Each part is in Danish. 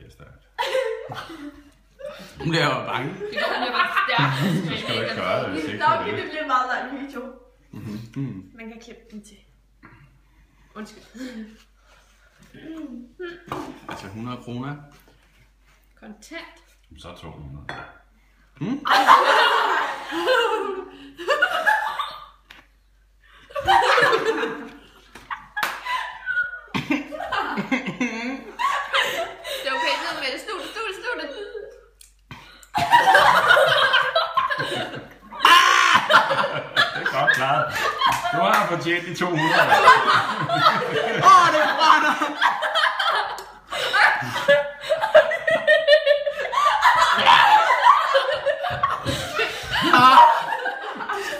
bliver stærkt. Hun bliver jo bange. Det går bliver bare stærkt. Så skal du ikke gøre det, hvis ikke Nok, det er det det. bliver en meget lang video. Man kan klippe den til. Undskyld. Altså 100 kroner. Kontant. Så 200. Det er okay, ned med det. Snu det. Det er godt klaret. Nu har jeg fortjent de 200. Det brænder!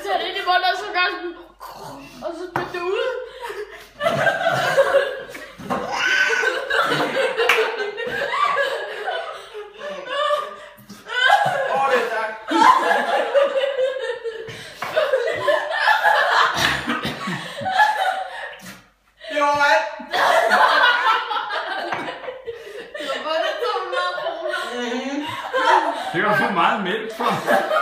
Så det ind i munden, og så gør sådan. Og så spyt det ud. Det er tak. Det var alt. Du har vundet 200 kroner. Det var for meget mælk for.